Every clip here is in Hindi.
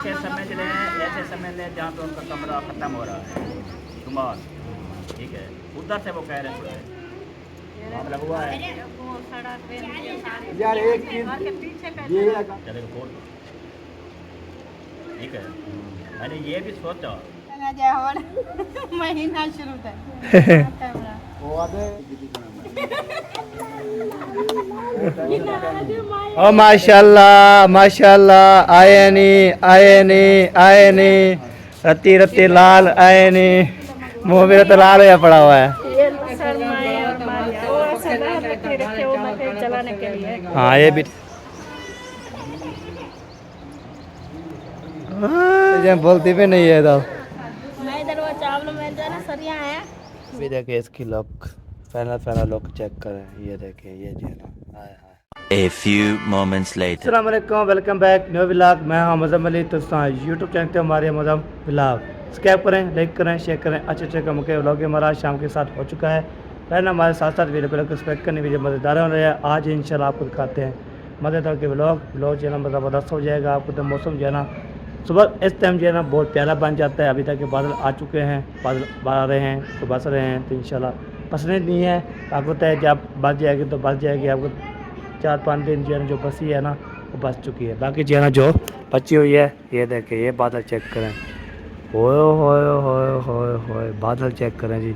ऐसे समझ लें, ऐसे समझ लें जहाँ पे उनका कमरा ख़त्म हो रहा है शुमार, ठीक है, उधर से वो कह रहे हैं मामला हुआ है यार एक चलेगा खोल, ठीक है। मैंने ये भी सोचा महीना शुरू था ओ माशाल्लाह माशाल्लाह, आए नहीं रत्ती रत्ती लाल आए नहीं, मुँह मेरा तो लाल होया पड़ा हुआ है। चलाने के लिए हाँ ये भी बोलती भी नहीं है तो मैं इधर वो चावल में जो है ना सरिया है। अभी देखिए इसकी लुक, पहला लुक चेक करें, ये देखिए ये जी ना। A few moments later. अस्सलाम वालेकुम, वेलकम बैक न्यू व्लॉग। मैं हूं मज़म अली, तो यूट्यूब चैनल पे हमारे मज़म व्लॉग सब्सक्राइब करें, लाइक करें, शेयर करें। अच्छे कम के व्लॉग हमारा शाम के साथ हो चुका है। रहना हमारे साथ वीडियो को एक्सपेक्ट करने वीडियो मज़ेदार हो रहे हैं। आज इंशाल्लाह आपको दिखाते हैं मज़ेदार के व्लॉग जो है ना ज़बरदस्त हो जाएगा। आपको तो मौसम जो है ना सुबह इस टाइम जो है ना बहुत प्यारा बन जाता है। अभी तक के बादल आ चुके हैं, बादल आ रहे हैं तो बस रहे हैं, तो इंशाल्लाह बसने नहीं है। आपको तय जब बस जाएगी तो बस जाएगी। आपको 4-5 दिन जो है ना जो बसी है ना वो बच चुकी है। बाकी जो है ना जो बची हुई है, ये देखें, ये बादल चेक करें, होए बादल चेक करें जी।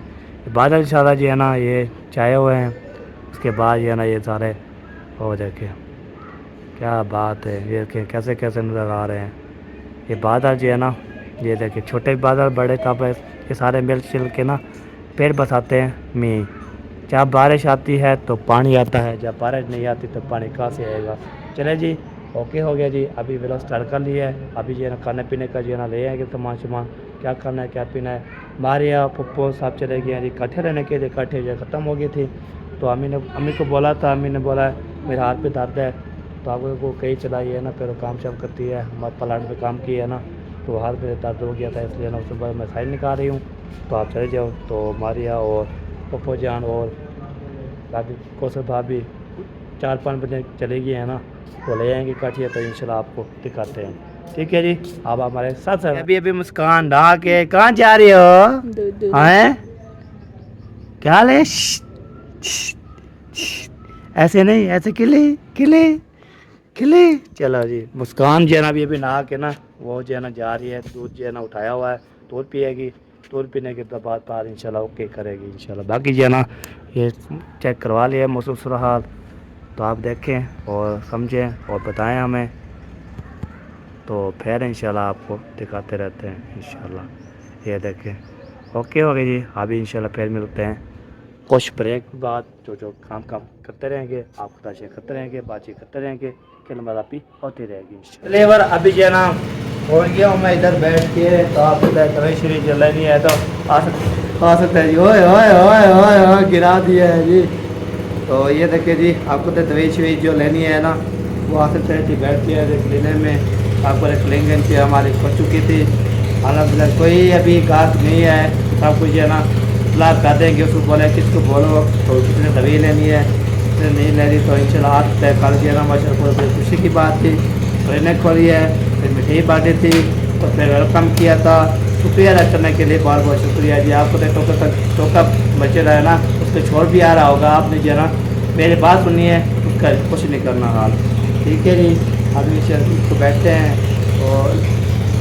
बादल सारा जो है ना ये छाए हुए हैं। उसके बाद जो है ना ये सारे हो देखें, क्या बात है, ये देखें कैसे कैसे नज़र आ रहे हैं। ये बादल जो है ना, ये देखिए छोटे बादल बड़े तब ये सारे मिल जुल के ना पेड़ बसाते हैं मींह। जब बारिश आती है तो पानी आता है, जब बारिश नहीं आती तो पानी कहाँ से आएगा। चले जी, ओके हो गया जी। अभी व्लॉग स्टार्ट कर लिया है। अभी जो है ना खाने पीने का जो है ना ले आएंगे सामान क्या करना है क्या पीना है। हमारे यहाँ पप्पो साहब चले गए हैं जी इकट्ठे रहने के लिए। इकट्ठे जो ख़त्म हो गई थी तो अम्मी को बोला था, अम्मी ने बोला मेरे हाथ पे दर्द है, तो आपको को कहीं चलाई है ना, फिर काम शाम करती है, हमारे प्लांट पे काम किया है ना, तो हाथ में दर्द हो गया था, इसलिए ना सुबह मैं साइड निकाल रही हूँ। तो आप चले जाओ। तो मारिया और पप्पो जान और दादी कौशल भाभी 4-5 बजे चले गए हैं ना, तो ले आएंगे काटिए, तो इंशाल्लाह आपको दिखाते हैं। ठीक है जी, आप हमारे साथ हैं। अभी मुस्कान नहा के कहाँ जा रही हो हैं? क्या ले ऐसे नहीं, ऐसे खिले। चलो जी, मुस्कान जो है ना अभी नहा के ना वो जो है ना जा रही है। दूध जो है ना उठाया हुआ है, दूध पिएगी। दूध पीने के बाद इंशाल्लाह ओके करेगी इंशाल्लाह। बाकी जो है ना ये चेक करवा लिया मौसम सूरहाल, तो आप देखें और समझें और बताएं हमें, तो फिर इंशाल्लाह आपको दिखाते रहते हैं इंशाल्लाह। ये देखें ओके हो गई जी। अभी इंशाल्लाह फिर मिलते हैं कुछ ब्रेक के बाद। जो काम करते रहेंगे, आप शेयर करते रहेंगे, बातचीत करते रहेंगे, कलमरापी होती रहेगी। लेबर अभी जो है ना हो गया हूँ मैं इधर बैठ के, तो आप तवे श्री जल नहीं है तो आ सकता है जी। ओए गिरा दिया है जी। तो ये देखिए जी, आपको तो दवाई शवाई जो लेनी है ना वो आ सकते हैं जी। बैठ के देख लेने में आपको एक लेंगन से हमारी हो चुकी थी। अलहमदिल्ला कोई अभी गाहक नहीं है, सब कुछ है ना सलाह कर देंगे। उसको बोले किसको बोलो तो किसने दवाई लेनी है, किसने नहीं लेनी, तो इंशाल्लाह आज तय कल दिया ना माशाल्लाह। बहुत खुशी की बात थी। ट्रेनें खोली है, फिर मिठाई बांटी थी, तो फिर वेलकम किया था। शुक्रिया अदा करने के लिए बहुत बहुत शुक्रिया जी। आपको तो टोका बचे रहा है ना, उसको छोड़ भी आ रहा होगा, आपने जो है ना मेरी बात सुनी है, उसका कुछ नहीं करना हाल। ठीक है जी, आदमी को बैठते हैं और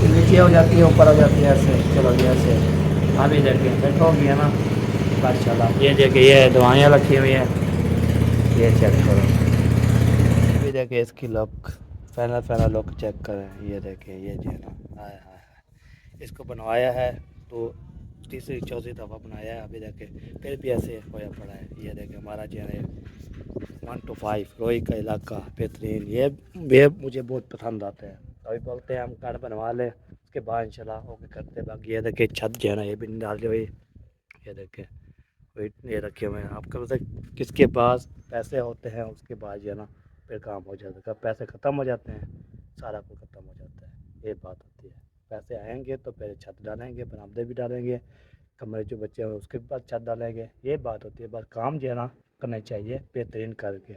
नीचे हो जाती है, ऊपर हो जाती है, ऐसे चलो जी ऐसे। अभी देखिए बैठो गया ना माशाल्लाह। ये देखिए ये दवाइयाँ रखी हुई हैं, ये चेक करो। अभी देखिए इसकी लुक, पहला लुक चेक करें, ये देखिए ये जी ना। हाय हाय हाय, इसको बनवाया है तो तीसरी चौथी दफ़ा बनाया है। अभी देखें फिर भी ऐसे होया पड़ा है। ये देखें हमारा जो है 1 to 5 रोई का इलाका बेहतरीन, ये मुझे बहुत पसंद आता है। अभी बोलते हैं हम घर बनवा लें, उसके बाद इंशाल्लाह ओके करते हैं। बाकी ये देखें छत जो है ना ये भी नहीं डाली हुई। ये देखें ये रखे हुए हैं। आपको पता किसके पास पैसे होते हैं उसके बाद जो है ना फिर काम हो जाता है। पैसे ख़त्म हो जाते हैं, सारा कुछ ख़त्म हो जाता है। ये बात होती है, पैसे आएंगे तो पहले छत डालेंगे, बरामदे भी डालेंगे, कमरे जो बच्चे हैं उसके बाद छत डालेंगे। ये बात होती है। बस काम जो है ना करना चाहिए बेहतरीन करके,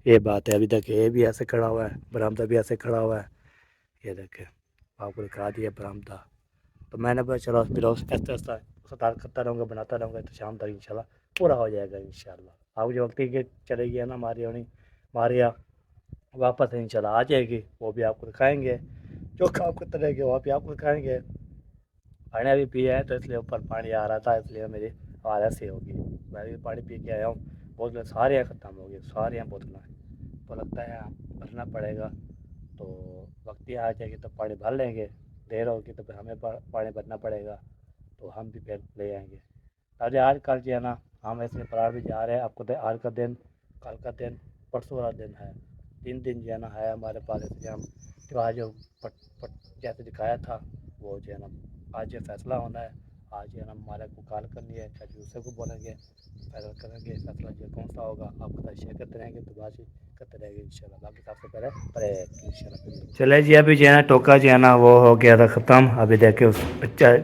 ये बात है। अभी तक ये भी ऐसे खड़ा हुआ है, बरामदा भी ऐसे खड़ा हुआ है। ये देखें आपको दिखा दिया बरामदा। तो मैंने बोला चलो फिर ऐसा स्टार्ट करता रहूँगा, बनाता रहूँगा, तो शाम तक इंशाल्लाह पूरा हो जाएगा इंशाल्लाह। अब जो वक्त के चलेगी है ना हमारे यहाँ वापस इंशाल्लाह आ जाएगी, वो भी आपको दिखाएंगे। जो काम करते रहेंगे वो भी आपको दिखाएंगे। पानी अभी पिया है तो इसलिए ऊपर पानी आ रहा था, इसलिए मेरी आवाज़ ऐसी होगी। मैं भी पानी पी के आया हूँ, बोतलें सारी ख़त्म हो गई, सारी बोतलें। तो लगता है भरना पड़ेगा, तो वक्त ही आ जाएगी तो पानी भर लेंगे। देर होगी तो फिर हमें पानी भरना पड़ेगा, तो हम भी फिर ले आएंगे। अरे आज कल जो है ना हम ऐसे परार भी जा रहे हैं। आपको आज का दिन, कल का दिन, परसों वाला दिन है, 3 दिन जो है ना है हमारे पास। इसलिए हम तो आज जो पट जैसे दिखाया था वो जो है ना आज ये फैसला होना है। आज जो है ना हमारे को कॉल करनी है, चाहे दूसरे को बोलेंगे, फैसला करेंगे। फैसला जो कौन सा होगा आपके साथ शेयर करते रहेंगे, तो बात करते रहेंगे इंशाल्लाह। बाकी सबसे पहले इंशाल्लाह चले जी। अभी जो है ना टोका जो है ना वो हो गया था ख़त्म। अभी देखे उस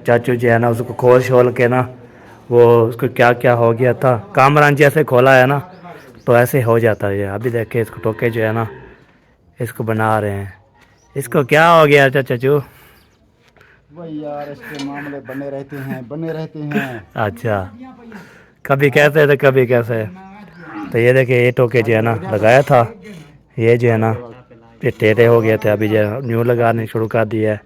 चाचू जो है ना उसको खोल शोल के ना वो उसको क्या क्या हो गया था। कामरान जैसे खोला है ना तो ऐसे हो जाता है। अभी देखे इसको टोके जो है ना इसको बना रहे हैं। इसको क्या हो गया चाचू? वही यार इसके मामले बने रहते हैं। अच्छा, कभी कैसे तो कभी कैसे। तो ये देखिए ये टोके जो है ना लगाया था, ये जो है ना ये टेढ़े हो गए थे, अभी जो न्यू लगाने शुरू कर दिया है।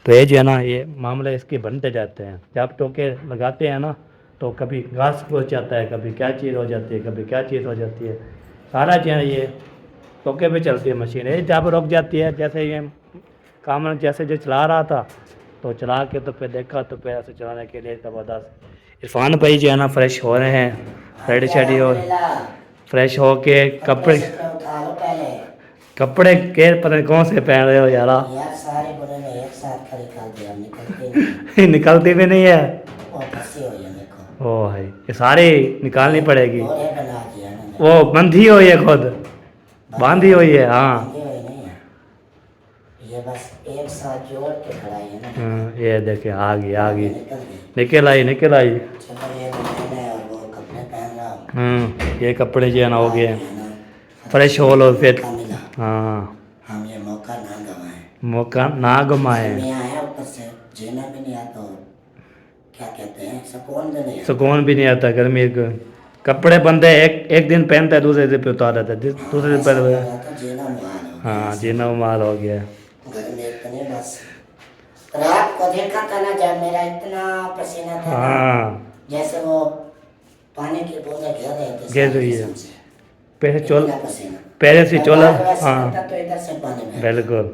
तो ये जो है ना ये मामले इसके बनते जाते हैं। जब टोके लगाते हैं ना तो कभी घास पहुँच जाता है, कभी क्या चीज़ हो जाती है, कभी क्या चीज़ हो जाती है। सारा जो है ये टोके पे चलती है मशीन। ये जब रुक जाती है, जैसे ये काम जैसे जो चला रहा था तो चला के तो फिर देखा तो फिर ऐसे चलाने के लिए ज़बरदस्त। इरफान भाई जो है ना फ्रेश हो रहे हैं, रेडी शेडी और फ्रेश हो के कपड़े के पता नहीं कौन से पहन रहे हो यार सारे एक साथ निकाल दिया, निकलती भी नहीं है। वो फंसी हुई है देखो। ओ भाई ये सारी निकालनी पड़ेगी। और ये बना दिया ना, वो बंधी हुई है, खुद बांधी हुई है। हाँ बंधी हुई नहीं है, ये बस एक साथ जोड़ के खड़ाई है ना। ये देखे आ गई निकल गई। निकल आई चलो ये बनाना है और वो कपड़े पहन रहा हूँ। ये कपड़े जो है ना हो गए है ना, फ्रेश हो लो फिर। मौका मिला, हाँ हम ये मौका ना गवाएं। मौका ना गमाए। मैं आया ऊपर से जीना भी नहीं आता और क्या कहते हैं सुकून भी नहीं आता। सुकून भी नहीं आता गर्मी को। कपड़े बंदे एक दिन पहनता है, दूसरे दिन पे उतार देता है, दूसरे दिन ऐसा पहले। लग रहा था जीना मुहाल हो गया। हाँ जीना माल हो गया। गर्मी इतनी बस। रात को देखा था ना जब मेरा इतना पसीना था ना, हाँ जैसे वो पानी की बूंदें घेर रहे थे घेर सारे रही है। जिस्म से। पहले चोल इतना पसीना। पहले से चोला। और वैसे हाँ होता तो इधर से पानी बहता। बिल्कुल।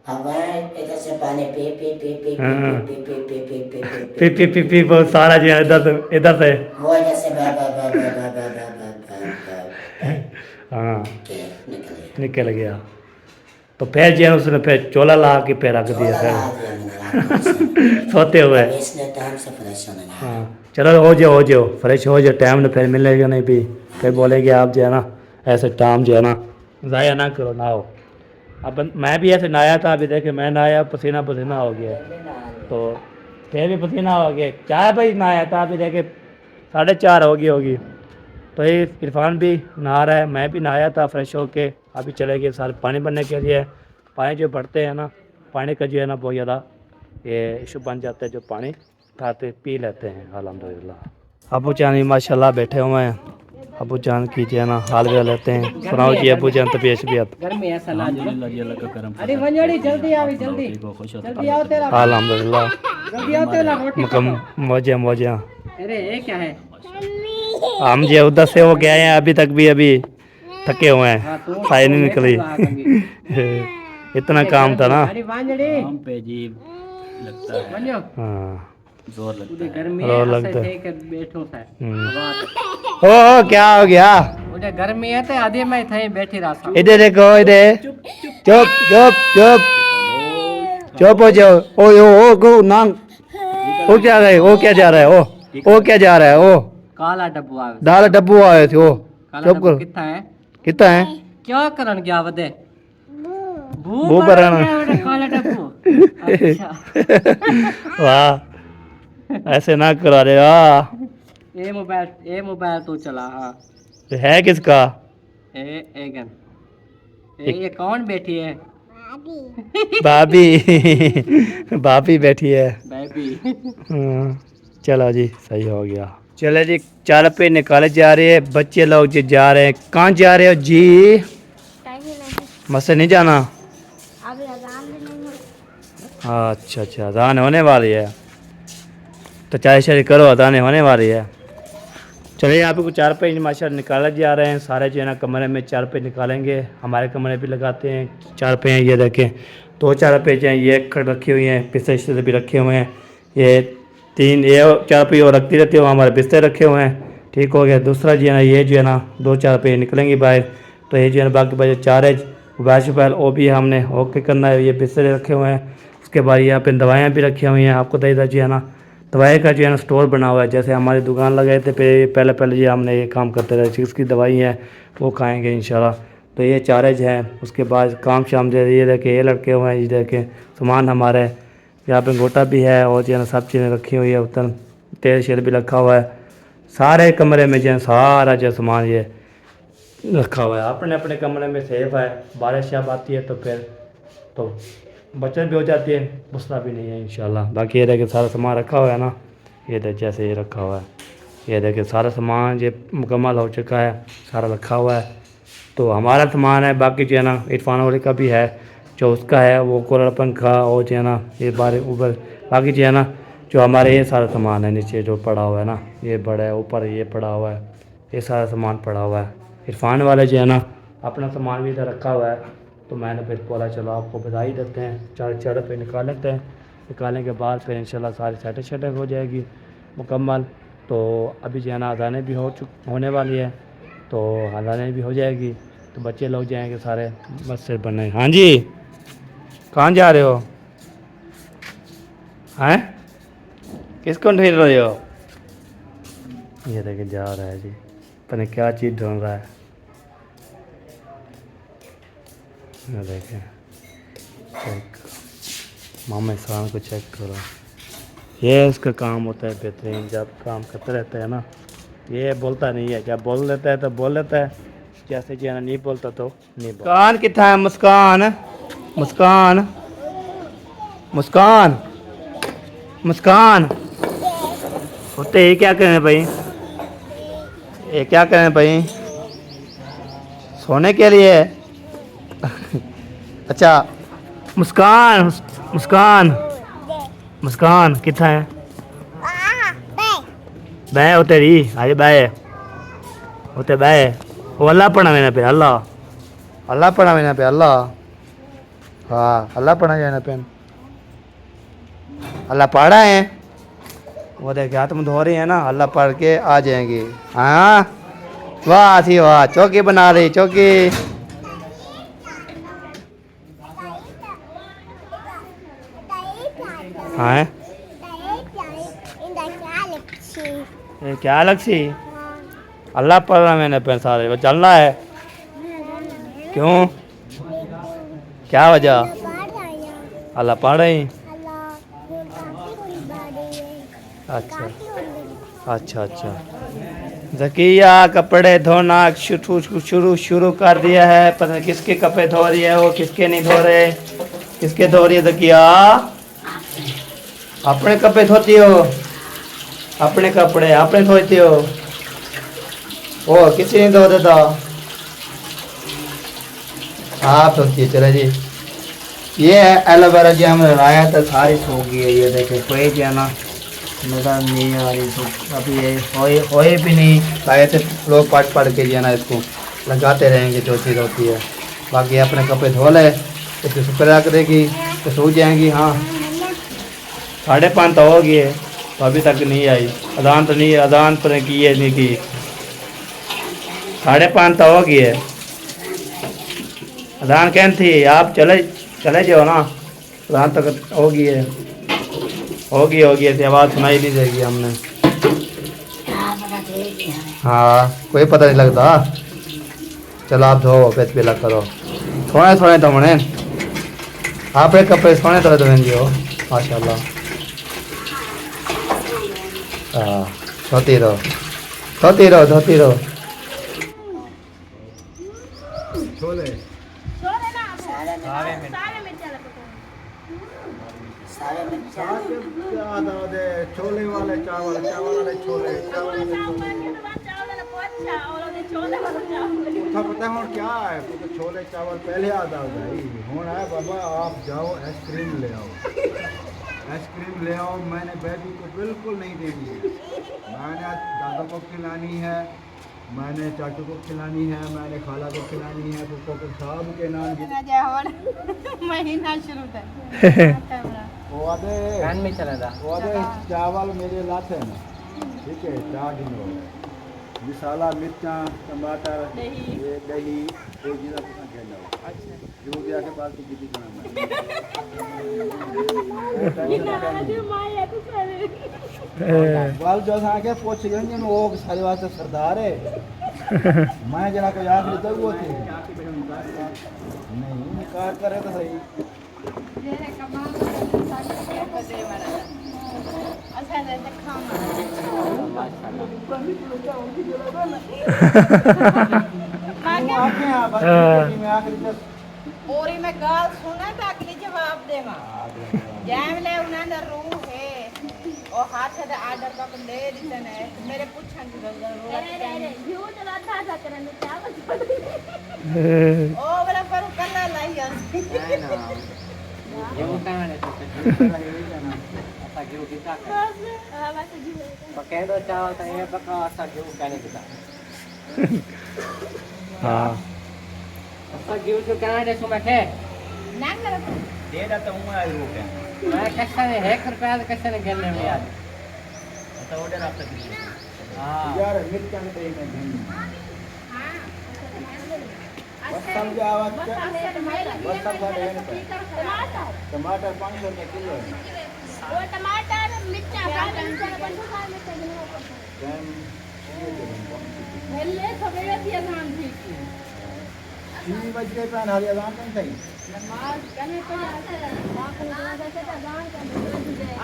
अब वहाँ इधर से पानी पी पी पी पी हाँ। P P P P P P P P बहुत सारा जो है इधर से। वो जैसे बह बह बह बह बह बह बह बह बह बह हाँ के निकले। निकल गया। तो फिर जो है उसने फिर चोला ला के फिर रख दिया चोला फिर ला दिया मैंने रात को। सोते हुए। अब इसने टाइम से फ्रेश होने लगा। हाँ चलो हो जाओ फ्रेश हो जाओ, टाइम ना फिर मिलेगा नहीं भी। फिर बोलेंगे आप जो है ना ऐसे टाइम जो है ना ज़ाया ना करो, ना हो। अब मैं भी ऐसे नहाया था, अभी देखे मैं नहाया पसीना हो गया, तो फिर भी पसीना हो गया। 4 बजे नहाया था, अभी देखे 4:30 होगी। तो ये इरफान भी नहा रहा है, मैं भी नहाया था फ्रेश होके। अभी चले गए सारे पानी भरने के लिए। पानी जो भरते हैं ना, पानी का जो है ना बहुत ज़्यादा ये इशू बन जाता है। जो पानी खाते पी लेते हैं अल्हम्दुलिल्लाह। अबू जान माशाल्लाह बैठे हुए हैं। अबू जान की जो है ना हाल भी लेते हैं। सुनाओ जी अबू जान तबीयत। अल्हम्दुलिल्लाह जी अल्लाह का करम। अरे मंजोड़ी जल्दी आओ, जल्दी जल्दी आओ तेरा, अल्हम्दुलिल्लाह जल्दी आओ तेरा रोटी मकम मौजे। अरे ये क्या है? हम जो उधर से हो गए हैं, अभी तक भी अभी थके हुए हैं, खाई नहीं निकली। इतना काम था ना। अरे मंजोड़ी काम पे अजीब लगता है। मंजो हाँ जोर लगता है। गर्मी रो है, लगता ऐसे है। थे कि बैठो था। ओ क्या हो गया? उधर गर्मी है तो आधे मैं थे बैठी रहा था। इधर देखो, इधर चुप हो जाओ। ओ गो नांग वो क्या गए? वो क्या जा रहा है? वो क्या जा रहा है? वो काला डब्बू आवे। दाल डब्बू आए थे। वो काला चुप डब्बू करो। कितना है? है क्या करन गया वदे? भू भरण। गया वदे काला डब्बू। अच्छा वाह ऐसे ना करो। अरे वाह ये मोबाइल तो चला। हाँ है किसका? ए एगन ये कौन बैठी है? भाभी भाभी बैठी है। बेबी हाँ, चलो जी सही हो गया। चले जी 4 रुपये निकाले जा रहे हैं बच्चे लोग जी, जा रहे हैं। कहाँ जा रहे हो जी? मस्जिद नहीं जाना? अच्छा अच्छा, अजान होने वाली है तो चाय शाय करो, अजान होने वाली है। चलिए यहाँ पे कुछ 4 रुपये माशाल्लाह निकाले जा रहे हैं। सारे जो है ना कमरे में 4 रुपये निकालेंगे। हमारे कमरे भी लगाते हैं 4 रुपये हैं, ये देखें 2-4 रुपये जो हैं ये रखी हुई हैं, बिस्तर से भी रखे हुए हैं। ये 4 रुपये और रखती रहती है, हमारे बिस्तर रखे हुए हैं। ठीक हो गया। दूसरा जो है ना ये जो है ना 2-4 रुपये निकलेंगे बाहर, तो ये जो है ना बाकी बचे 4 है मोबाइल वो भी हमने ओके करना है। ये बिस्तर रखे हुए हैं। उसके बाद यहाँ पे दवाइयाँ भी रखी हुई हैं। आपको दे जो है ना दवाई का जो है ना स्टोर बना हुआ है। जैसे हमारी दुकान लगाए थे पहले ये हमने ये काम करते रहे, जिसकी दवाई है वो खाएंगे इंशाल्लाह। तो ये चार्ज है। उसके बाद काम शाम जो ये देखे ये लड़के हुए हैं, ये देखे सामान हमारे यहाँ पे गोटा भी है और जो है ना सब चीज़ें रखी हुई है। उतर तेल शेल भी रखा हुआ है। सारे कमरे में जो है सारा जो सामान ये रखा हुआ है। अपने अपने कमरे में सेफ है। बारिश जब आती है तो फिर तो बचत भी हो जाती है, मसला भी नहीं है इंशाल्लाह। बाकी ये देखिए सारा सामान रखा हुआ है ना, ये देख जैसे ये रखा हुआ है, ये देखिए सारा सामान ये मुकम्मल हो चुका है, सारा रखा हुआ है। तो हमारा सामान है। बाकी जो है ना इरफान वाले का भी है, जो उसका है वो कूलर पंखा और जो है ना ये बार ऊपर बाकी जो है ना जो हमारे ये सारा सामान है नीचे जो पड़ा हुआ है ना, ये बड़ा है, ऊपर ये पड़ा हुआ है, ये सारा सामान पड़ा हुआ है। इरफान वाले जो है ना अपना सामान भी इधर रखा हुआ है। तो मैंने फिर बोला चलो आपको बधाई देते हैं, 4 रुपये निकाल लेते हैं। निकालने के बाद फिर इंशाल्लाह सारी सेटिंग हो जाएगी मुकम्मल। तो अभी जो है ना अजाने भी होने वाली है, तो अजाने भी हो जाएगी तो बच्चे लोग जाएंगे सारे मस्जिद बनने। हाँ जी, कहाँ जा रहे हो? हैं किसको ढूंढ रहे हो? ये देखिए जा रहा है जी, पता नहीं क्या चीज़ ढूंढ रहा है। देखें चेक, मामा इंसान को चेक करो। ये उसका काम होता है बेहतरीन, जब काम करते रहता है ना, ये बोलता नहीं है, जब बोल लेता है तो बोल लेता है, जैसे जो है ना नहीं बोलता तो नहीं बोलता। मुस्कान कितना है? मुस्कान मुस्कान मुस्कान मुस्कान होते ये क्या करें भाई? ये क्या करें भाई? सोने के लिए? अच्छा मुस्कान मुस्कान मुस्कान कितना है? बै होते री आज बै होते बै वो अल्लाह पढ़ा मैंने पे अल्लाह पढ़ा मैंने पे अल्लाह। हाँ अल्लाह पढ़ा जाना पे अल्लाह पढ़ा है। वो देखे हाथ में धो रही है ना, अल्लाह पढ़ के आ जाएंगी। हाँ वाह थी वाह, चौकी बना रही चौकी। हाँ ये क्या लक्ष्य? अल्लाह पढ़ रहा मैंने पे सारे वो चलना है। क्यों क्या वजह? अल्लाह पढ़ रही। अच्छा अच्छा अच्छा। ज़किया कपड़े धोना शुरू कर दिया है। पता नहीं किसके कपड़े धो रही है वो, किसके नहीं धो रहे। किसके धो रही है ज़किया? अपने कपड़े धोती हो? अपने कपड़े अपने धोती हो? ओ किसी नहीं धो देता, आप धोती है। चले जी, ये है एलोवेरा जो हमने लगाया था, सारी सूख गई है। ये देखे कोई जो है ना नजर नहीं आ रही, तो अभी ये होए भी नहीं लाए थे। लोग पढ़ के जो है ना इसको लगाते रहेंगे जो चीज़ होती है। बाकी अपने कपड़े धो ले, इसको सुखा करेगी तो सूख जाएंगी। हाँ 5:30 तो हो गए, तो अभी तक नहीं आई। अजान तो नहीं, अजान पर की है नहीं की। 5:30 तो हो गई है, अजान कहन थी आप चले जाओ ना। अजान तक हो गई है, होगी ऐसी आवाज़ सुनाई नहीं देगी हमने। हाँ कोई पता नहीं लगता। चलो आप धो पेट पीला करो, सोने तो मने आप एक कपड़े सोने तो हो माशाल्लाह। हाँ धोती रहो। छोले साग के क्या आता है छोले वाले चावल चावल वाले छोले चावल वाले छोले उत्था पता है क्या है तो छोले चावल पहले आता है भाई होना है बाबा आप जाओ आइसक्रीम ले आओ आइसक्रीम ले आओ मैंने बेबी को बिल्कुल नहीं देनी है मैंने दादा को खिलानी है मैंने चाचू को खिलानी है मैंने खाला को खिलानी है फूफो को साहब के नाम की महीना शुरू था वो आधे कान में चला था वो आधे चावल मेरे लाते हैं ठीक है 4 दिन हो गए मसाला मिर्चा टमाटर ये दही एक जीरा कितना खेलना हो अच्छा जो दिया के बाद की कितनी बनाना बाल जो आगे पूछ गए वो सारे वास्ते सरदार है मैं जना को याद नहीं तो वो थे नहीं निकाल करे तो सही पूरी में गाल सुना था अगली जवाब देवा जैम ले उन्हें रूह है और हाथ से आर्डर का दे देते ने मेरे पूछन की जरूरत झूठ रखा था करने क्या ओ बड़ा पर कल्ला लाई ये वो कहां है तो ऐसा क्यों किता पके दो चावल तो ये पका ऐसा क्यों कहने किता हाँ ऐसा क्यों जो कहां है सो मैं के ना कर दे देता हूँ मैं वो क्या मैं कैसे ने 1 रुपया कैसे ने गिनने में यार अच्छा ऑर्डर आप तक हां यार मिर्चा नहीं दे मैं घी बस समझ आवाज बस सब टमाटर 500 रुपए किलो है वो टमाटर मिर्चा पहले सवेरे दिया नाम थी 3 बज गए पहन हरी अजान नहीं सही नमाज करने तो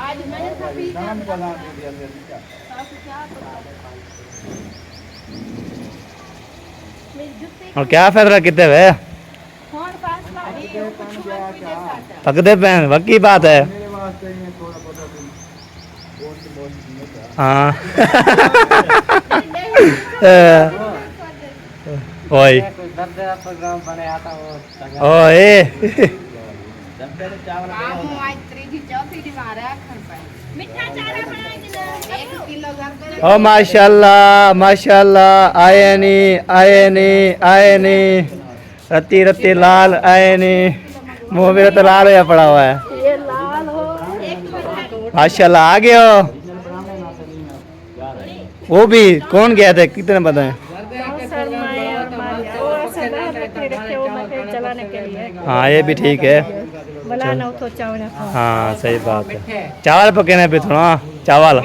आज मैंने सभी नाम का नाम दे दिया फिर क्या और क्या फैसला कितने वे कौन फैसला पकड़े पैन वकी बात है मेरे वास्ते ये थोड़ा पता तुम बहुत बहुत नहीं था हाँ ओए कोई दर्द प्रोग्राम बने आता वो ओए चावल आज त्रीजी चौथी दी मारे आखन पे मीठा चारा बना के 1 किलो गर्दन ओ माशाल्लाह आए नहीं रत्ती रत्ती लाल आए नहीं मुंह मेरा तो लाल होया पड़ा हुआ है ये लाल हो माशाल्लाह आ गए हो वो भी कौन गया था कितने बताएं चलाने के लिए हाँ ये भी ठीक है बनाना तो चावल हाँ सही बात है चावल पकाने पे थोड़ा चावल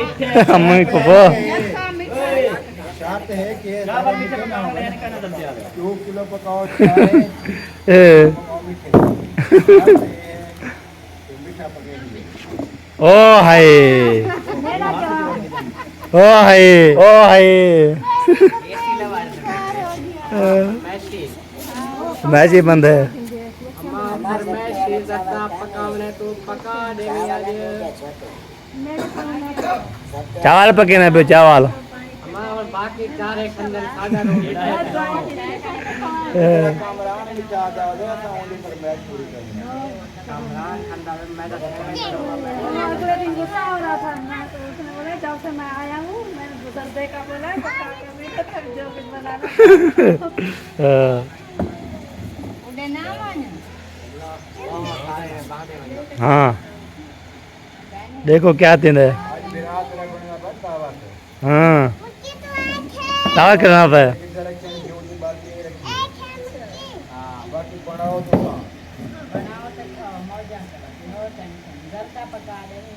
मम्मी को वो चाहते हैं कि चावल मीठे पकाने का ना जल्दी आ गया 2 किलो पकाओ चाय मीठा पकेंगे ओ हाय मैची बंद है हमार मैं शीर जता पकावने तो पका देंगे आज चावल पकाने पे चावल हमार बाकी चारे खंडन खाजा रोटी कामरान भी चाहता है तो ओनली पर मैच पूरी करनी है कामरान खंडा में मैं तो अगले दिन गुस्सा हो रहा था ना तो उसने बोला जब से मैं आया हूँ मैंने गुजरदे का बोला पका के मीठा तक जो कुछ बनाना उन्हें ना माने हाँ देखो क्या दिन है आज विराट रखने का दावा है हाँ दावा करना पे सिलेक्शन जो की बात ये रखी हां बाकी बनाओ तो बनाओ तो खाओ मौजा करो नो टेंशन घर का पका देंगे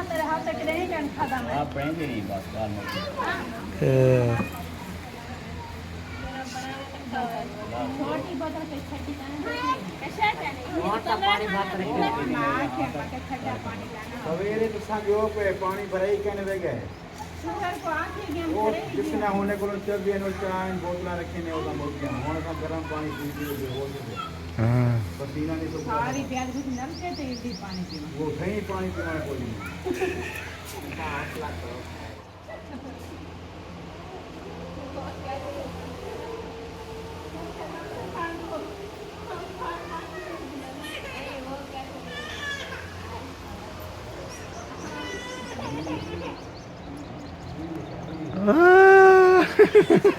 तेरे हाथ तक नहीं जान खाता मैं आप पढ़ेंगे नहीं बस दाल में छोटी बोतल पे छठी कैसे मोटा पानी बात रखने सवेरे तो सागियो पे पानी भराई कहने वे गए शुगर को आंखें गेम वो जितना होने को चल भी नो चाय बोतला रखे ने होगा मोटियां होने का गर्म पानी पी पी हो हाँ पसीना नहीं तो सारी प्याज कुछ नलके तो इसी पानी पीना वो सही पानी पीना कोई नहीं।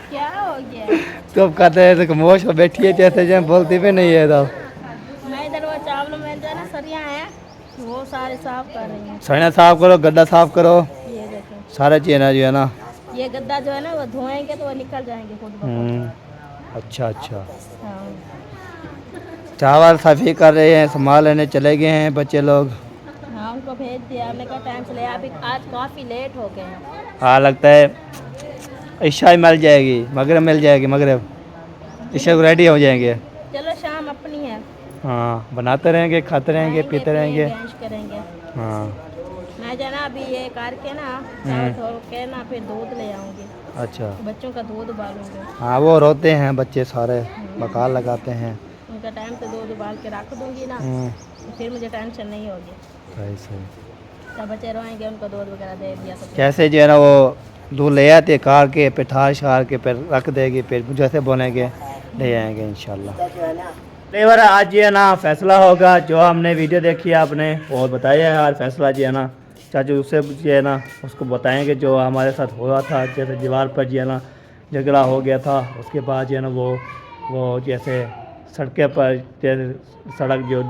क्या हो गया? तो अब कहते हैं तो खामोश हो बैठी है जैसे जैसे बोलती भी नहीं है तो मैं इधर वो चावल में जो है ना सरिया है वो सारे साफ कर रही हूँ। सड़िया साफ करो, गड्ढा साफ करो, ये देखो सारे चीज़ जो है ना। ये गद्दा जो है ना वो धोएंगे तो वो निकल जाएंगे खुद ब खुद। अच्छा अच्छा। हाँ चावल सफाई कर रहे हैं, सामान लेने चले गए हैं बच्चे लोग। हाँ उनको भेज दिया हमने कहा टाइम से ले अभी आज काफ़ी लेट हो गए हैं। हाँ लगता है ईशा मिल जाएगी, मगरब मिल जाएगी, मगरब ईशा को रेडी हो जाएंगे। चलो शाम अपनी है। हाँ बनाते रहेंगे, खाते रहेंगे, पीते रहेंगे। बेंच करेंगे। हाँ मैं जो ना अभी ये करके ना चावल धो के ना फिर दूध ले आऊँगी, अच्छा। बच्चों का दूध उबालूंगी। हाँ वो रोते हैं बच्चे सारे, बकार लगाते हैं। उनका टाइम से दूध उबाल के रख दूंगी ना तो फिर मुझे टेंशन नहीं होगी। सही सही। सब बच्चे रोएंगे उनको दूध वगैरह दे दिया तो फिर- कैसे जो है ना वो दूध ले आते कार के, फिर ठार शार के, फिर रख देगी, फिर जैसे बोलेंगे ले आएंगे इंशाल्लाह। जो है ना लेवर आज ये ना फैसला होगा, जो हमने वीडियो देखी है आपने और बताया है आज फैसला जो है ना चाचू उससे जो है ना उसको बताएंगे जो हमारे साथ हुआ था। जैसे दीवार पर जो है ना झगड़ा हो गया था, उसके बाद जो है ना वो जैसे सड़कें पर जैसे सड़क जो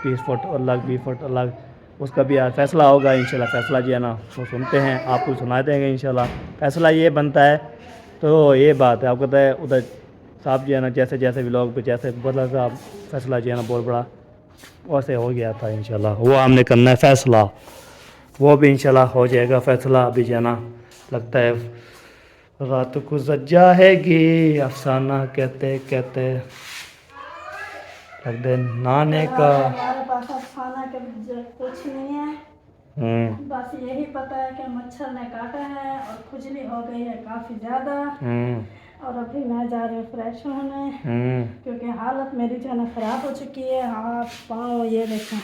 20 फुट अलग 20 फुट अलग, उसका भी आज फैसला होगा इंशाल्लाह। फैसला जो है ना वो सुनते हैं, आपको सुना देंगे इंशाल्लाह। फैसला ये बनता है तो ये बात है, आपको पता है उधर साहब जो है ना जैसे जैसे व्लॉग पे जैसे बड़ा सा फैसला जो है ना बहुत बड़ा वैसे हो गया था इंशाल्लाह। वो हमने करना है फैसला, वो भी इंशाल्लाह हो जाएगा फैसला। अभी जो है ना लगता है रात को सज्जा हैगी अफसाना कहते कहते लगता है नाने का। हमारे पास खाना का कुछ नहीं है, बस यही पता है कि मच्छर ने काटा है और खुजली हो गई है काफ़ी ज़्यादा। और अभी मैं जा रही हूँ फ्रेश होने क्योंकि हालत मेरी जो है ना ख़राब हो चुकी है। हाथ पाँव ये देखें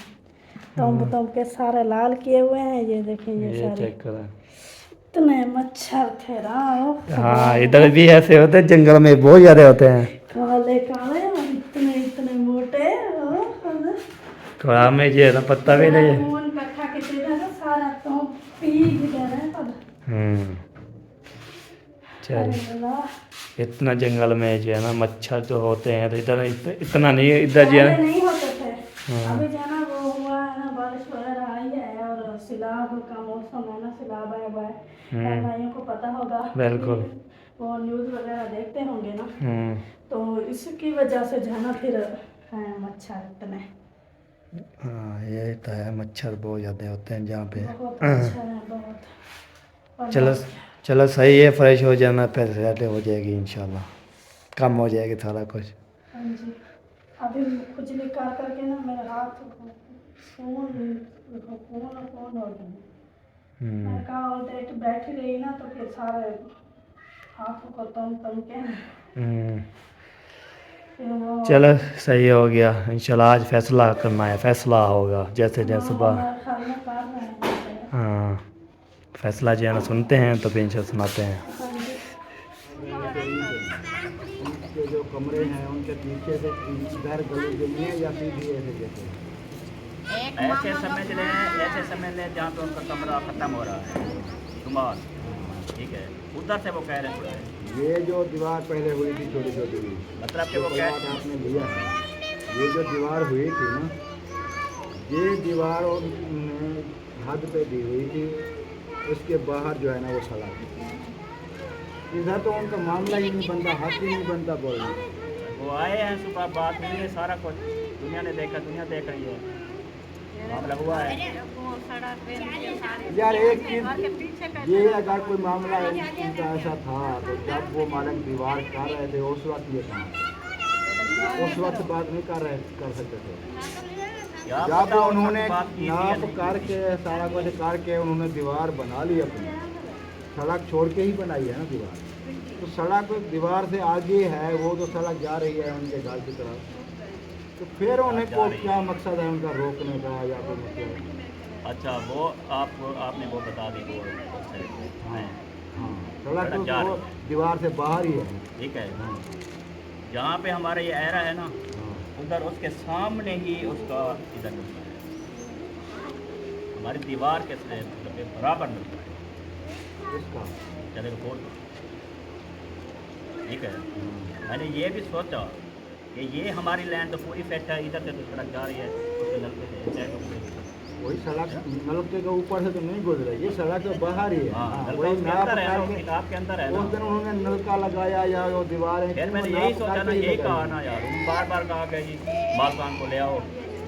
तुम के सारे लाल किए हुए हैं। ये देखें ये सारे चेक करें, इतने मच्छर थे राव। हाँ इधर भी ऐसे होते हैं, जंगल में बहुत ज़्यादा होते हैं, काले काले और इतने इतने मोटे। थोड़ा हमें जो है ना पता भी नहीं है। खून इकट्ठा के सीधा ना सारा तो पीग दे रहे हैं अब। चल अल्लाह, इतना जंगल में जो है ना मच्छर जो होते हैं तो इधर इतना नहीं है, इधर जो है पहले नहीं होते थे। अभी जो है ना वो हुआ है ना बारिश वगैरह आई है और सैलाब का मौसम है ना, सैलाब आया हुआ है। भाइयों को पता होगा, बिल्कुल वो न्यूज़ वगैरह देखते होंगे ना, तो इसकी वजह से जो है ना फिर हैं मच्छर इतने। हाँ ये तो है, मच्छर बहुत ज़्यादा होते हैं जहाँ पे। बहुत मच्छर है बहुत। और चलो चलो सही है, फ्रेश हो जाना फिर रेडी हो जाएगी इंशाल्लाह, कम हो जाएगी सारा कुछ। हाँ जी, अभी खुजली कर करके ना मेरे हाथ खून हो गए। मैं कहा और डेट बैठी रही ना तो फिर सारे हाथों को तम के फिर वो चलो सही हो गया इंशाल्लाह। आज फैसला करना है, फैसला होगा जैसे जैसे सुबह। घर में कर रहे हैं। हाँ फैसला जो है ना सुनते हैं तो फिर इंशाल्लाह सुनाते हैं। उनके जो कमरे हैं उनके पीछे से इधर गली गई है या सीधी ऐसे जैसे ऐसे समझ लें, ऐसे समझ लें जहाँ पे उनका कमरा ख़त्म हो रहा है शुमार, ठीक है, उधर से वो कह रहे हैं। ये जो दीवार पहले हुई थी छोटी छोटी, मतलब कि वो कह आपने लिया है, ये जो दीवार हुई थी ना, ये दीवार उन्होंने हद पे दी हुई थी, उसके बाहर जो है ना वो सड़ा। इधर तो उनका मामला ही नहीं बनता, हक ही नहीं बनता बोलने। वो आए हैं सुबह, बात हुई है, सारा कुछ दुनिया ने देखा, दुनिया देख रही है, मामला हुआ है। यार एक चीज, ये अगर कोई मामला इनका ऐसा था तो जब वो मालिक दीवार कर रहे थे उस वक्त ये था, उस वक्त बात नहीं कर सकते थे। जब उन्होंने नाप करके सारा कुछ करके उन्होंने दीवार बना ली अपनी, सड़क छोड़ के ही बनाई है ना दीवार, तो सड़क दीवार से आगे है, वो तो सड़क जा रही है उनके घर की तरफ, तो फिर उन्हें को क्या मकसद है उनका रोकने का या कोई मतलब? अच्छा वो आपने वो बता दी वो हाँ हाँ, सड़क तो वो दीवार से बाहर ही है। ठीक है। हाँ जहाँ पे हमारा ये एरा है ना, हाँ उधर उसके सामने ही उसका इधर मिलता है, हमारी दीवार के बराबर मिलता है इसका। चले तो खोल। ठीक है। मैंने ये भी सोचा कि ये हमारी लैंड तो पूरी सेट है, इधर से तो सड़क जा रही है उसके नलके से चाहे तो पूरी वही सड़क नलके के ऊपर से तो नहीं गुजरे, ये सड़क के बाहर ही है। हाँ, हाँ, नलका वही उसके नाप अंदर है ना, करके किताब के अंदर है उस ना। दिन उन्होंने नलका लगाया या वो दीवारें फिर थी, मैंने वो यही नाप सोचा ना, करके ही यही कहा लगाई। ना यार, हम बार बार कहा कि जी मालकान को ले आओ,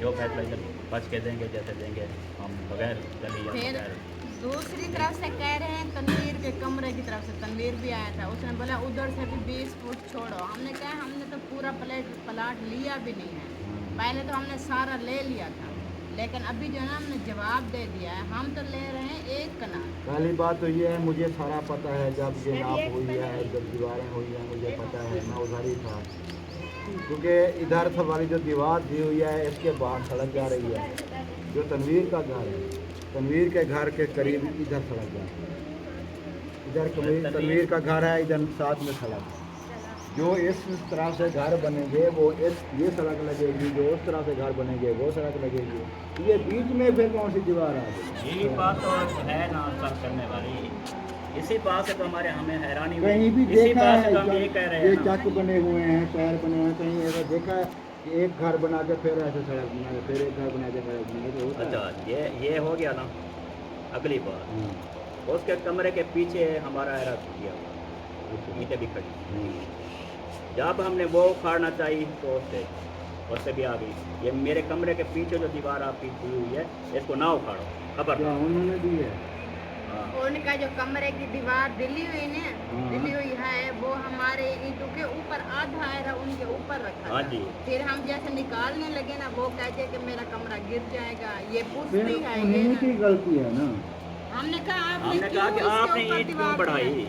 जो फैसला इधर बच के देंगे जैसे देंगे, हम बगैर गली या फिर बगैर। दूसरी तरफ से कह रहे हैं तनवीर के कमरे की तरफ से, तनवीर भी आया था, उसने बोला उधर से भी 20 फुट छोड़ो। हमने कहा हमने तो पूरा प्लाट लिया भी नहीं है, पहले तो हमने सारा ले लिया था, लेकिन अभी जो है ना हमने जवाब दे दिया है, हम तो ले रहे हैं 1 कनाल। पहली बात तो ये है, मुझे सारा पता है, जब ये नाप हुई है, जब दीवारें हुई हैं, मुझे पता है, मैं उधर ही था। क्योंकि इधर से वाली जो दीवार दी हुई है, इसके बाहर सड़क जा रही है, जो तनवीर का घर है, तनवीर के घर के करीब इधर सड़क जा रही है। इधर तनवीर का घर है, इधर साथ में सड़क है। जो इस तरह से घर बनेंगे वो ये सड़क लगेगी, जो उस तरह से घर बनेंगे वो सड़क लगेगी, ये बीच में फिर कौन सी दीवार आ गई? यही बात तो है ना सब करने वाली, इसी बात से तो हमें हैरानी हुई। कहीं भी इसी देखा बात है से तो हम ये कह रहे ये हैं ना। चक बने हुए हैं, शहर बने हुए हैं, कहीं ऐसा देखा है कि एक घर बना के फिर ऐसे सड़क बना के फिर एक घर बना के सड़क बना के होता है। अच्छा ये हो गया ना। अगली बात, उसके कमरे के पीछे हमारा एरा किया हुआ, ईंटें भी खड़ी। जब हमने वो उखाड़ना चाहिए तो उससे भी आ गई। ये मेरे कमरे के पीछे जो दीवार आपकी दी हुई है, इसको ना उखाड़ो, खबर। क्या उन्होंने दी है? उनका जो कमरे की दीवार दिली हुई ना, दिली हुई है, वो हमारे ईंटों के ऊपर आधा एरा उनके ऊपर रखा हाँ था। जी। फिर हम जैसे निकालने लगे ना, वो कहते कि मेरा कमरा गिर जाएगा, ये पूछती फिर है ये उन्हीं ना। की गलती है ना। हमने कहा हमने कहा कि आपने ईंट क्यों बढ़ाई,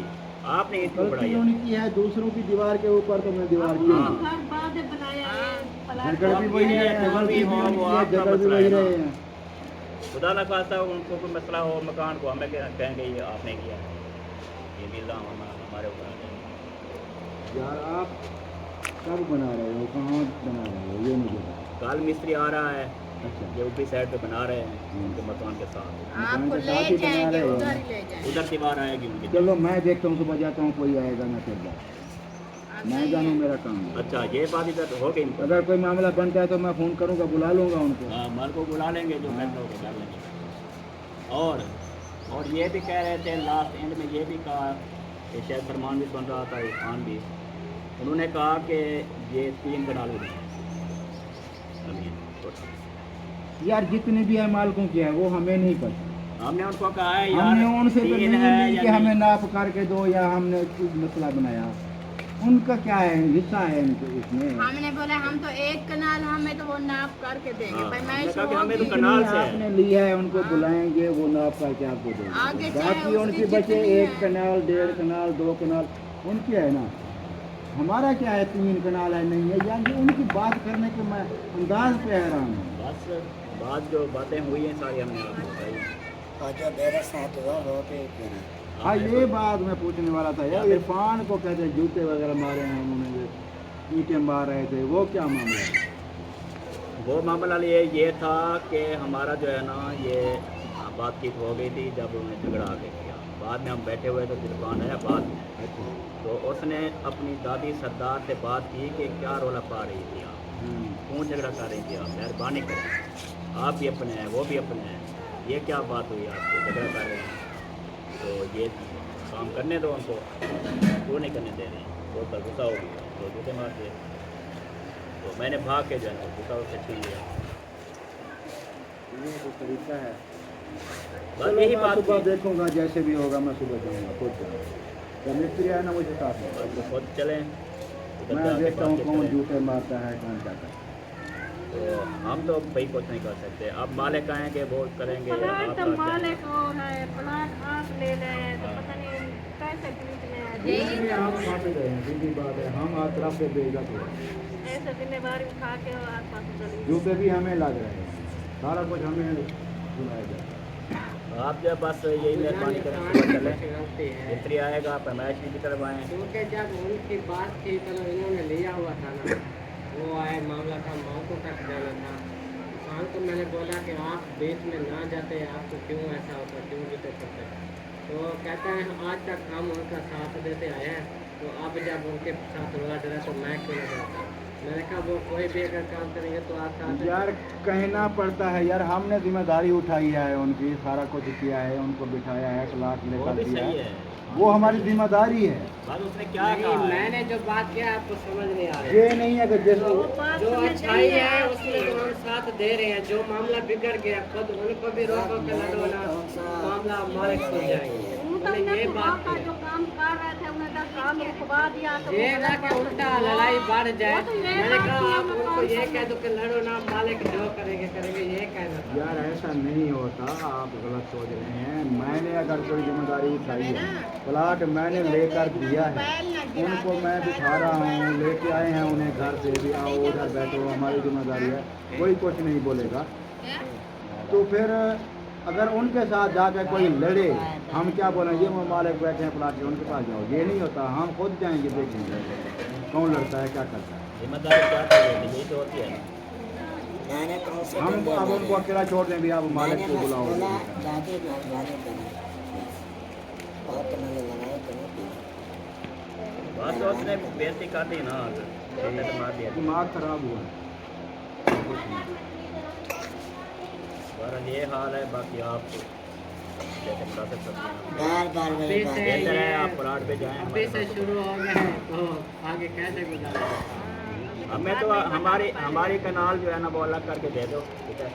आपने ईंट क्यों बढ़ाई गलती है? उनकी है, दूसरों की दीवार के ऊपर तो मैं दीवार क्यों हाँ। दूँ? घर बाद बनाया है प्लाट। झगड़ भी वही है, जो भी हो, वो है, आपका झगड़ भी मसला वही है ना। रहे हैं। खुदा न खास्ता उनको कोई मसला हो मकान को, हमें कहेंगे ये आपने किया, ये मिलना हमारे ऊपर आ जाएगा। यार आप कब बना रहे हो, कहाँ बना रहे हो, ये मुझे बताओ। काल मिस्त्री आ रहा है, अच्छा, ये ऊपरी साइड पे बना रहे हैं उनके मकान के साथ, आपको मकान के ले साथ ही बना जाएंगे, रहे हो। उधर ही ले जाएंगे। उधर दीवार आएगी उनकी। चलो मैं देखता हूँ, सुबह जाता हूँ, कोई आएगा ना फिर बात। मैं जानूँ मेरा काम है। अच्छा ये बात इधर हो गई। अगर कोई मामला बनता है तो मैं फ़ोन करूँगा, बुला लूँगा उनको। हाँ माल को बुला लेंगे, जो फैसला होगा कर लेंगे। और ये भी कह रहे थे लास्ट एंड में, ये भी कहा कि शायद फरमान भी बन रहा था, इरफान भी, उन्होंने कहा कि ये 3 कनाल हो यार जितने भी है मालकों की है वो हमें नहीं पता। हमने उनको कहा है यार हमने उनसे तो 3 नहीं है ली या कि हमें नहीं। नाप करके दो, या हमने कुछ मसला बनाया, उनका क्या है, हिस्सा है इनको इसमें। हमने बोला हम तो 1 कनाल, हमें तो वो नाप करके देंगे। हाँ, भाई मैं हमने कहा कि शौक हमें तो की- कनाल से है। आपने लिया है, उनको बुलाएंगे, वो नाप करके आपको आगे देंगे। चाहे बाकी उनकी उसकी बचे जितनी 1 है। कनाल, 1.5 कनाल, 2 कनाल उनकी है ना। हमारा क्या है, 3 कनाल है नहीं है, यानी उनकी बात करने के मैं अंदाज पे हैरान हूँ। बस बात जो बातें हुई हैं सारी हमने आपको बताई। और जो मेरे साथ हुआ वो भी मेरा। हाँ ये बात मैं पूछने वाला था यार, इरफान को कहते हैं जूते वगैरह मारे हैं उन्होंने, ईंटें मार रहे थे, वो क्या मामला है? वो मामला ये था कि हमारा जो है ना ये बातचीत हो गई थी, जब उन्होंने झगड़ा आगे किया, बाद में हम बैठे हुए तो इरफान आया बाद में, तो उसने अपनी दादी सरदार से बात की कि क्या रौला पा रही थी आप, क्यों झगड़ा कर रही थी आप, मेहरबानी करें, आप भी अपने हैं वो भी अपने हैं, ये क्या बात हुई आपको, झगड़ा कर रहे हैं, तो ये काम करने दो उनको, क्यों नहीं करने दे रहे हैं, बहुत बार गुस्सा हो गया तो जूते मार दिए, तो मैंने भाग के जो है गुस्सा उससे छीन लिया। ये तो तरीका है। बस चलो यही मैं बात सुबह थी। देखूंगा, जैसे भी होगा मैं सुबह जाऊँगा, खुद जाऊँगा। जब मिस्त्री है ना मुझे साथ में, बस खुद चलें उधर मैं जाके देखता हूँ बातचीत कौन करें। जूते मारता है, कौन क्या करता है। तो हम तो भाई कुछ नहीं कर सकते, अब मालिक आएंगे वो करेंगे या प्लाट आप तो कर देंगे। मालिक वो है, प्लाट आप ले लें तो पता नहीं कैसे बीच में इसमें हम फंस गए हैं, सीधी बात है। हम हर तरफ से बेइज्जत हुए, ऐसे दिन बार भी खा के और आस पास चली जूते भी हमें लग रहे हैं, सारा कुछ हमें सुनाया जाता है। आप जब बस यही मेहरबानी करें सुबह चले, इतनी आएगा पैमाइश भी करवाएँ। क्योंकि जब उनकी बात थी चलो इन्होंने लिया हुआ था ना, वो आए मामला था माउंटो तक जाना था। किसान को मैंने बोला कि आप बीच में ना जाते, आपको क्यों ऐसा होता, क्यों जूते पड़ते। तो कहते हैं आज तक हम उनका साथ देते आए हैं, तो अब जब उनके साथ रोला डरा तो मैं क्यों नहीं जाता। मैंने कहा वो कोई भी अगर काम करेंगे तो आप साथ यार कहना पड़ता है यार, हमने जिम्मेदारी उठाई है उनकी, सारा कुछ किया है, उनको बिठाया है, क्लास वो लेकर भी दिया सही है, है, वो हमारी जिम्मेदारी है। बस उसने क्या नहीं, कहा है? मैंने जो बात किया आपको समझ नहीं आ रहा। ये नहीं है कि जिस जो अच्छाई है उसमें तो हम साथ दे रहे हैं, जो मामला बिगड़ गया खुद उनको भी रोको के लड़ो ना, मामला हमारे खुल जाएंगे। मैंने ये बात की। जो काम कर रहे थे उन्हें तो काम रुकवा दिया तो ये ना कि उल्टा लड़ाई बढ़ जाए। मैंने कहा आप उनको ये कह दो कि लड़ो ना, मालिक जो करेंगे करेंगे, ये कहना था। यार ऐसा नहीं होता, आप गलत सोच रहे हैं। मैंने अगर कोई जिम्मेदारी उठाई है, प्लाट मैंने लेकर दिया है, उनको मैं बिठा रहा हूँ, लेके आए हैं उन्हें घर से भी, आओ उधर बैठो, हमारी जिम्मेदारी है, कोई कुछ नहीं बोलेगा। तो फिर अगर उनके साथ जाकर कोई लड़े, हम क्या बोलें, ये वो मालिक बैठे हैं प्लाट के, उनके पास जाओ, ये नहीं होता। हम खुद जाएंगे, देखेंगे कौन लड़ता है, क्या करता है। जिम्मेदारी क्या करेगी, यही तो होती है ना। मैंने कौन से हम अब उनको अकेला छोड़ दें भी, आप मालिक को बुलाओ। बोला दादी मेहरबानी करें, बहुत मैंने लड़ाई करी। बस उसने बेइज्जती कर दी ना, उसने तो मार दिया। दिमाग खराब हुआ है। बहरहाल ये हाल है, बाकी आप जैसे मुनासिब समझें। बार बार मेरी बात बेहतर है आप प्लाट पे जाएं। अभी से शुरू हो गया है तो आगे कैसे गुजारा। हमें तो हमारी कनाल जो है ना वो अलग करके दे दो, ठीक है।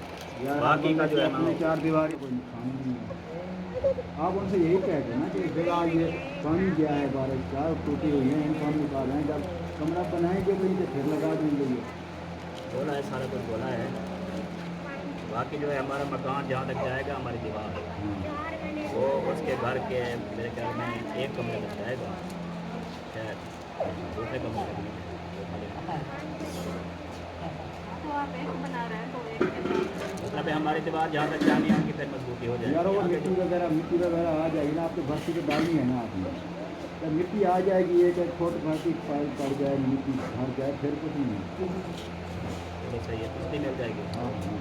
यार बाकी का जो है ना, अपनी चार दीवारी कोई नुकसान नहीं है। आप उनसे यही कहते हैं ना कि फिलहाल ये पानी गया है, बारिश का टूटी हुई है, इनको हम निकाल रहे हैं, जब कमरा बनाएंगे तो इनसे फिर लगा देंगे। ये बोला है, सारा कुछ बोला है। बाकी जो है हमारा मकान जहाँ तक जाएगा, हमारी दीवार वो उसके घर के मेरे ख्याल में एक कमरे तक जाएगा, शायद दूसरे कमरे तक नहीं। तो आप एक बना रहे हैं तो एक के साथ मतलब है हमारी दीवार जहाँ तक जानी है उनकी फिर मजबूती हो यार वो जाएगी। मिट्टी वगैरह आ जाएगी ना, आपको भर्ती तो डालनी है ना आपने, जब मिट्टी आ जाएगी, एक छोट भर्ती पड़ जाएगी, मिट्टी भर जाए, फिर कुछ नहीं है। चलो सही है, कुश्ती मिल जाएगी। हाँ हाँ।